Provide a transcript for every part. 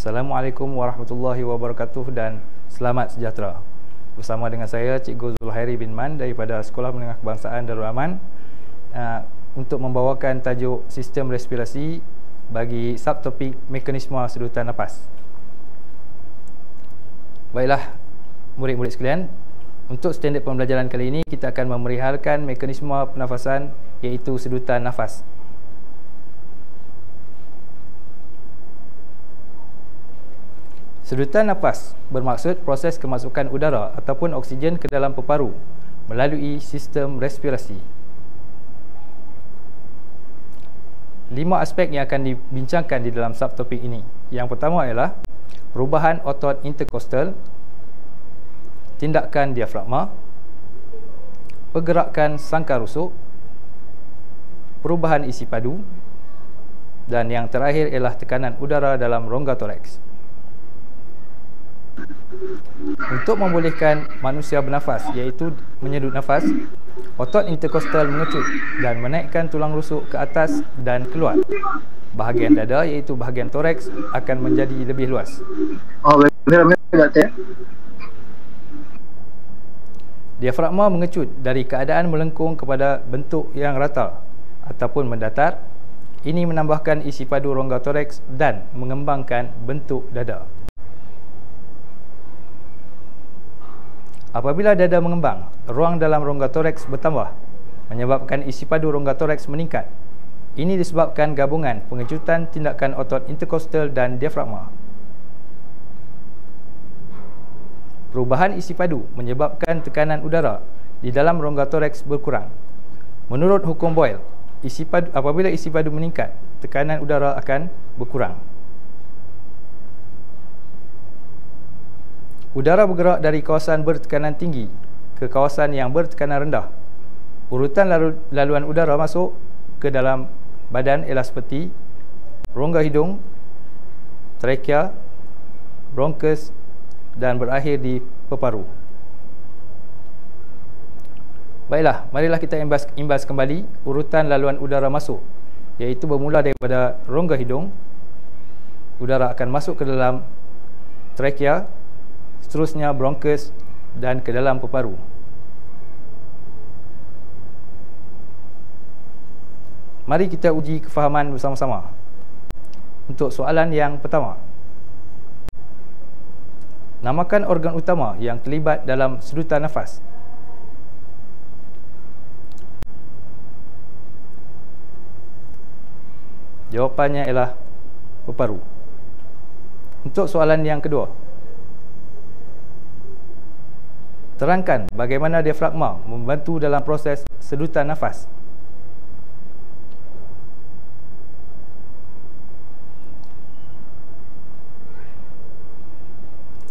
Assalamualaikum warahmatullahi wabarakatuh dan selamat sejahtera. Bersama dengan saya Cikgu Zulhairi bin Man daripada Sekolah Menengah Kebangsaan Darul Aman untuk membawakan tajuk sistem respirasi bagi subtopik mekanisme sedutan nafas. Baiklah murid-murid sekalian, untuk standard pembelajaran kali ini kita akan memerihalkan mekanisme pernafasan iaitu sedutan nafas. Sedutan nafas bermaksud proses kemasukan udara ataupun oksigen ke dalam peparu melalui sistem respirasi. 5 aspek yang akan dibincangkan di dalam subtopik ini. Yang pertama ialah perubahan otot interkostal, tindakan diafragma, pergerakan sangkar rusuk, perubahan isi padu, dan yang terakhir ialah tekanan udara dalam rongga toraks. Untuk membolehkan manusia bernafas iaitu menyedut nafas, otot interkostal mengecut dan menaikkan tulang rusuk ke atas dan keluar. Bahagian dada iaitu bahagian toraks akan menjadi lebih luas. Diafragma mengecut dari keadaan melengkung kepada bentuk yang rata ataupun mendatar. Ini menambahkan isi padu rongga toraks dan mengembangkan bentuk dada. Apabila dada mengembang, ruang dalam rongga toraks bertambah, menyebabkan isi padu rongga toraks meningkat. Ini disebabkan gabungan pengecutan tindakan otot interkostal dan diafragma. Perubahan isi padu menyebabkan tekanan udara di dalam rongga toraks berkurang. Menurut hukum Boyle, apabila isi padu meningkat, tekanan udara akan berkurang. Udara bergerak dari kawasan bertekanan tinggi ke kawasan yang bertekanan rendah. Urutan laluan udara masuk ke dalam badan ialah seperti rongga hidung, trakea, bronkus dan berakhir di peparu. Baiklah, marilah kita imbas kembali urutan laluan udara masuk, iaitu bermula daripada rongga hidung. Udara akan masuk ke dalam trakea, seterusnya bronkus dan ke dalam peparu. Mari kita uji kefahaman bersama-sama. Untuk soalan yang pertama, namakan organ utama yang terlibat dalam sedutan nafas. Jawapannya ialah peparu. Untuk soalan yang kedua, terangkan bagaimana diafragma membantu dalam proses sedutan nafas.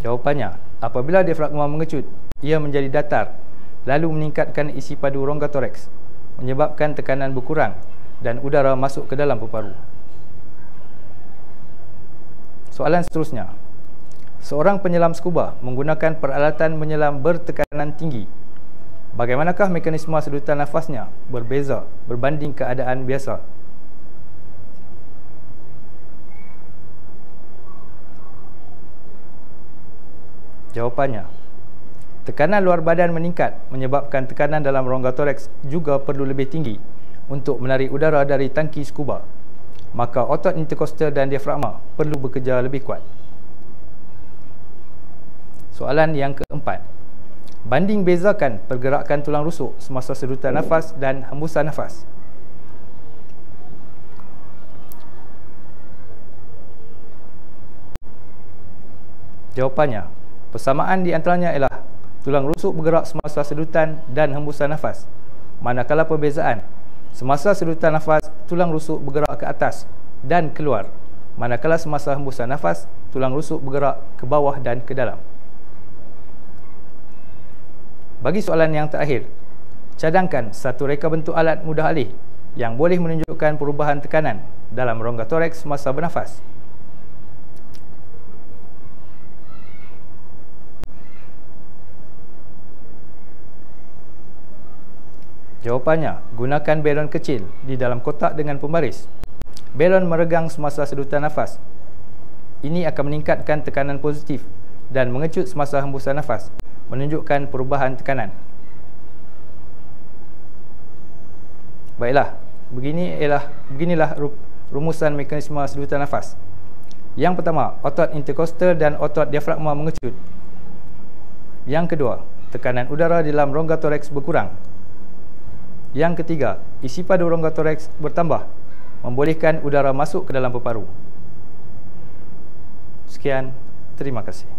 Jawapannya, apabila diafragma mengecut, ia menjadi datar, lalu meningkatkan isi padu rongga toraks, menyebabkan tekanan berkurang dan udara masuk ke dalam peparu. Soalan seterusnya, seorang penyelam scuba menggunakan peralatan menyelam bertekanan tinggi. Bagaimanakah mekanisme sedutan nafasnya berbeza berbanding keadaan biasa? Jawapannya, tekanan luar badan meningkat menyebabkan tekanan dalam rongga toraks juga perlu lebih tinggi untuk menarik udara dari tangki scuba. Maka otot interkostal dan diafragma perlu bekerja lebih kuat. Soalan yang keempat, banding bezakan pergerakan tulang rusuk semasa sedutan nafas dan hembusan nafas. Jawapannya, persamaan di antaranya ialah tulang rusuk bergerak semasa sedutan dan hembusan nafas. Manakala perbezaan, semasa sedutan nafas, tulang rusuk bergerak ke atas dan keluar. Manakala semasa hembusan nafas, tulang rusuk bergerak ke bawah dan ke dalam. Bagi soalan yang terakhir, cadangkan satu reka bentuk alat mudah alih yang boleh menunjukkan perubahan tekanan dalam rongga toraks semasa bernafas. Jawapannya, gunakan belon kecil di dalam kotak dengan pembaris. Belon meregang semasa sedutan nafas. Ini akan meningkatkan tekanan positif dan mengecut semasa hembusan nafas, menunjukkan perubahan tekanan. Baiklah, beginilah rumusan mekanisme sedutan nafas. Yang pertama, otot interkostal dan otot diafragma mengecut. Yang kedua, tekanan udara di dalam rongga toraks berkurang. Yang ketiga, isi padu rongga toraks bertambah, membolehkan udara masuk ke dalam paru-paru. Sekian, terima kasih.